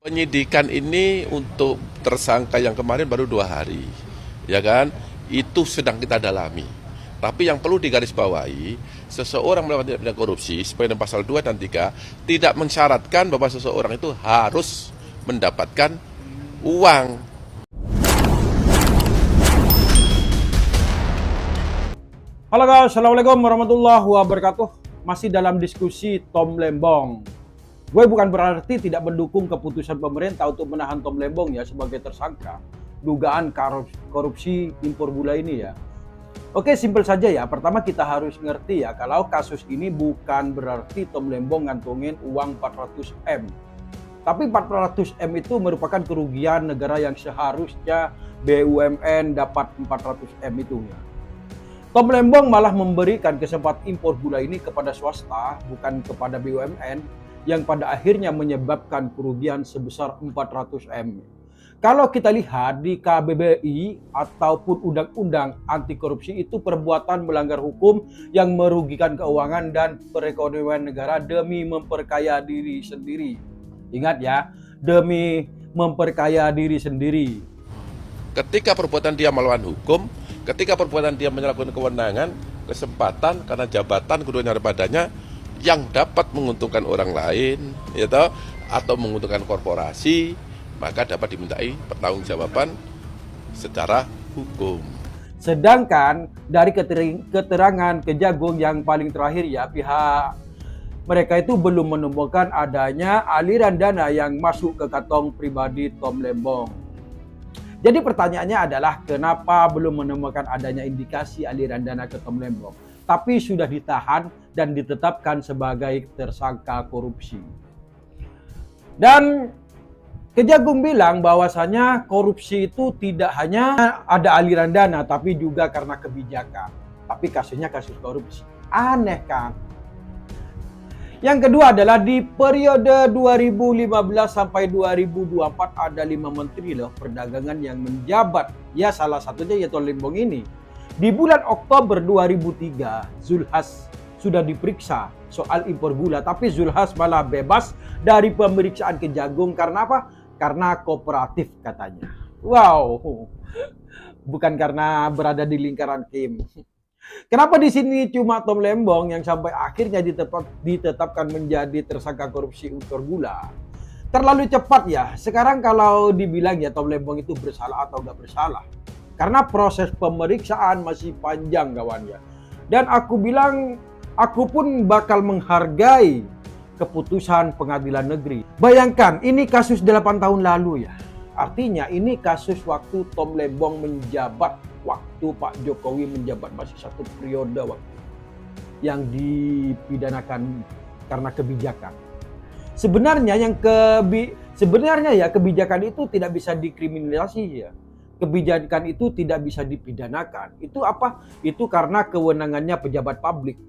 Penyidikan ini untuk tersangka yang kemarin baru 2 hari, ya kan? Itu sedang kita dalami. Tapi yang perlu digarisbawahi, seseorang melakukan tindak pidana korupsi, sesuai dengan pasal 2 dan 3, tidak mensyaratkan bahwa seseorang itu harus mendapatkan uang. Halo guys, assalamualaikum warahmatullahi wabarakatuh. Masih dalam diskusi Tom Lembong. Gue bukan berarti tidak mendukung keputusan pemerintah untuk menahan Tom Lembong ya sebagai tersangka dugaan korupsi impor gula ini ya. Oke, simpel saja ya. Pertama kita harus ngerti ya, kalau kasus ini bukan berarti Tom Lembong ngantongin uang 400M. Tapi 400M itu merupakan kerugian negara yang seharusnya BUMN dapat 400M itu ya. Tom Lembong malah memberikan kesempatan impor gula ini kepada swasta, bukan kepada BUMN, yang pada akhirnya menyebabkan kerugian sebesar 400M. Kalau kita lihat di KBBI ataupun undang-undang anti korupsi itu perbuatan melanggar hukum yang merugikan keuangan dan perekonomian negara demi memperkaya diri sendiri. Ingat ya, demi memperkaya diri sendiri. Ketika perbuatan dia melawan hukum, ketika perbuatan dia menyalahgunakan kewenangan, kesempatan karena jabatan keduanya padanya yang dapat menguntungkan orang lain, gitu, atau menguntungkan korporasi, maka dapat dimintai pertanggungjawaban secara hukum. Sedangkan dari keterangan Kejagung yang paling terakhir ya, pihak mereka itu belum menemukan adanya aliran dana yang masuk ke kantong pribadi Tom Lembong. Jadi pertanyaannya adalah kenapa belum menemukan adanya indikasi aliran dana ke Tom Lembong, tapi sudah ditahan dan ditetapkan sebagai tersangka korupsi. Dan Kejagung bilang bahwasanya korupsi itu tidak hanya ada aliran dana, tapi juga karena kebijakan. Tapi kasusnya kasus korupsi. Aneh kan? Yang kedua adalah di periode 2015 sampai 2024 ada 5 menteri loh perdagangan yang menjabat. Ya salah satunya yaitu Lembong ini. Di bulan Oktober 2003, Zulhas sudah diperiksa soal impor gula. Tapi Zulhas malah bebas dari pemeriksaan Kejagung karena apa? Karena kooperatif katanya. Wow, bukan karena berada di lingkaran Kim. Kenapa di sini cuma Tom Lembong yang sampai akhirnya ditetapkan menjadi tersangka korupsi impor gula? Terlalu cepat ya. Sekarang kalau dibilang ya Tom Lembong itu bersalah atau nggak bersalah, karena proses pemeriksaan masih panjang kawan ya. Dan aku bilang, aku pun bakal menghargai keputusan pengadilan negeri. Bayangkan, ini kasus 8 tahun lalu ya. Artinya ini kasus waktu Tom Lembong menjabat, waktu Pak Jokowi menjabat masih 1 periode waktu yang dipidanakan karena kebijakan. Sebenarnya kebijakan itu tidak bisa dikriminalisasi ya. Kebijakan itu tidak bisa dipidanakan. Itu apa? Itu karena kewenangannya pejabat publik.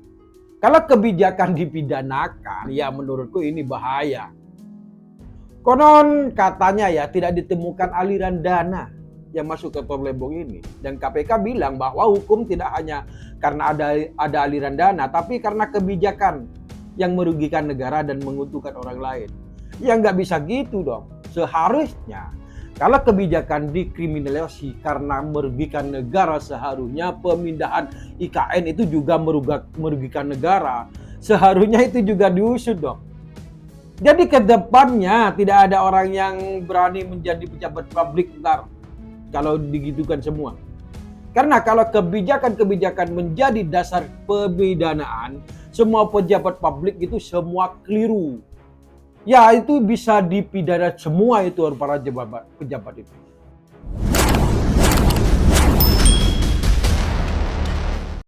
Kalau kebijakan dipidanakan, ya menurutku ini bahaya. Konon katanya ya tidak ditemukan aliran dana yang masuk ke Tom Lembong ini. Dan KPK bilang bahwa hukum tidak hanya karena ada aliran dana, tapi karena kebijakan yang merugikan negara dan menguntungkan orang lain. Ya nggak bisa gitu dong. Seharusnya kalau kebijakan dikriminalisasi karena merugikan negara, seharusnya pemindahan IKN itu juga merugikan negara. Seharusnya itu juga diusut dong. Jadi ke depannya tidak ada orang yang berani menjadi pejabat publik ntar kalau digitukan semua. Karena kalau kebijakan-kebijakan menjadi dasar pemidanaan, semua pejabat publik itu semua keliru. Ya itu bisa dipidana semua itu para pejabat itu.